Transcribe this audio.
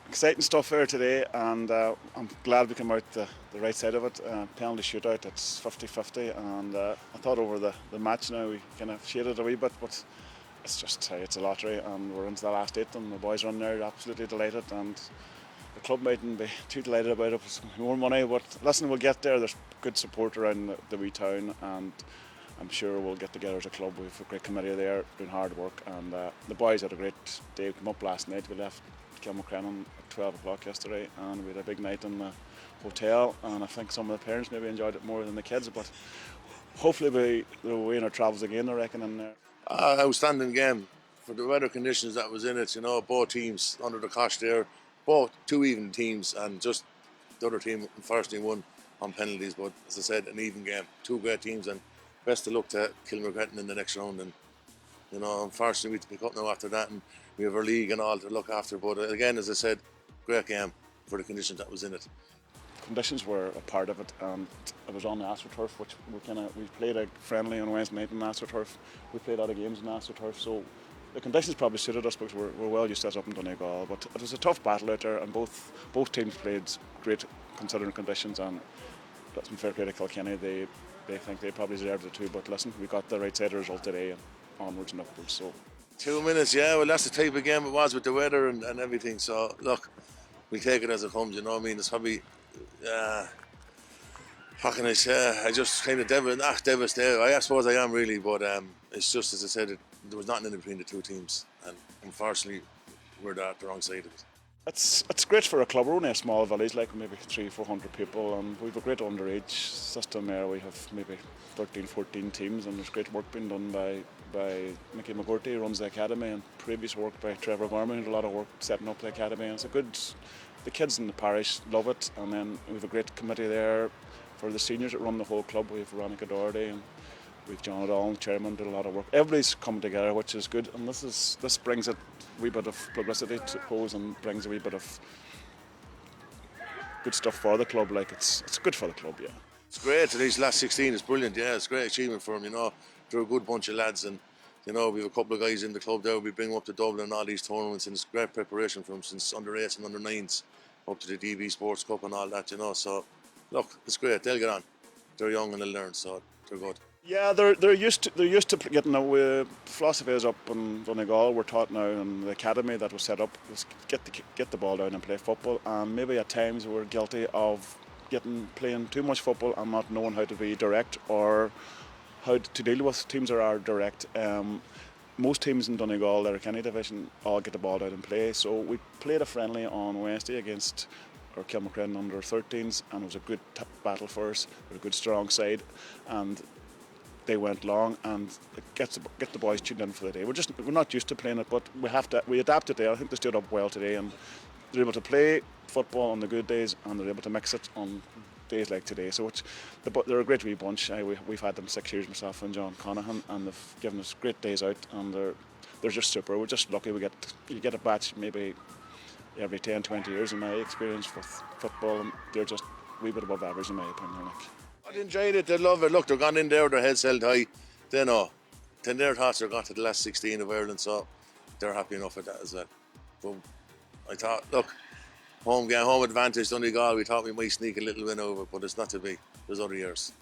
Exciting stuff here today, and I'm glad we came out the right side of it. Penalty shootout, it's 50-50, and I thought over the match now we kind of shaded a wee bit, but it's just it's a lottery, and we're into the last 8, and the boys are in there absolutely delighted, and the club mightn't be too delighted about it. It's more money, but listen, we'll get there. There's good support around the wee town, and I'm sure we'll get together as a club. We've a great committee there doing hard work, and the boys had a great day. We came up last night. We left Kilmacrennan at 12 o'clock yesterday, and we had a big night in the hotel, and I think some of the parents maybe enjoyed it more than the kids, but hopefully we'll be in our travels again, I reckon, in there. Outstanding game for the weather conditions that was in it. Both teams under the cosh there, both two even teams, and just the other team unfortunately won on penalties. But as I said, an even game, two great teams, and best of luck to Kilmacrennan in the next round. And unfortunately we have to pick up now after that, and we have our league and all to look after. But again, as I said, great game for the conditions that was in it. Conditions were a part of it, and it was on the AstroTurf, which we played a friendly on Wednesday night on the AstroTurf. We played other games on the AstroTurf, so the conditions probably suited us because we're well used to it up in Donegal. But it was a tough battle out there, and both teams played great considering conditions. And that's been fair play to Kilkenny. They think they probably deserved it too. But listen, we got the right side of the result today, and onwards and upwards. So 2 minutes, yeah. Well, that's the type of game it was with the weather and everything. So look, we take it as it comes. It's probably. How can I say? I just kind of devastated. I suppose I am really, but it's just as I said, there was nothing in between the two teams, and unfortunately, we're the wrong side of it. It's great for a club. We're only a small village, like maybe 300-400 people, and we've a great underage system there. We have maybe 13-14 teams, and there's great work being done by Mickey McGurty, who runs the academy, and previous work by Trevor Gorman, who did a lot of work setting up the academy. And it's a good. The kids in the parish love it, and then we have a great committee there for the seniors that run the whole club. We have Veronica Doherty and we've John O'Donnell, chairman, did a lot of work. Everybody's come together, which is good, and this brings a wee bit of publicity, I suppose, and brings a wee bit of good stuff for the club. Like it's good for the club, yeah. It's great. Today's last 16 is brilliant. Yeah, it's a great achievement for them. They're a good bunch of lads, and we have a couple of guys in the club there. We bring them up to Dublin and all these tournaments, and it's great preparation for them since under 8s and under 9s up to the DB Sports Cup and all that. So look, it's great. They'll get on. They're young and they'll learn, so they're good. Yeah, they're used to getting away. Philosophy is up in Donegal. We're taught now in the academy that was set up was get the ball down and play football. And maybe at times we're guilty of playing too much football and not knowing how to be direct or how to deal with teams that are direct. Most teams in Donegal, their Kenny division, all get the ball down and play. So we played a friendly on Wednesday against our Kilmacrennan under 13s, and it was a good battle for us. We're a good strong side, and they went long, and get the boys tuned in for the day. We're not used to playing it, but we adapted there. I think they stood up well today, and they're able to play football on the good days, and they're able to mix it on days like today. So they're a great wee bunch. We've had them 6 years, myself and John Conahan, and they've given us great days out, and they're just super. We're just lucky you get a batch maybe every 10-20 years in my experience with football, and they're just a wee bit above average in my opinion. I enjoyed it. They love it. Look, they're gone in there with their heads held high. They know. Then their thoughts are gone to the last 16 of Ireland, so they're happy enough with that as well. But I thought, look, home advantage, Donegal, we thought we might sneak a little win over, but it's not to be. There's other years.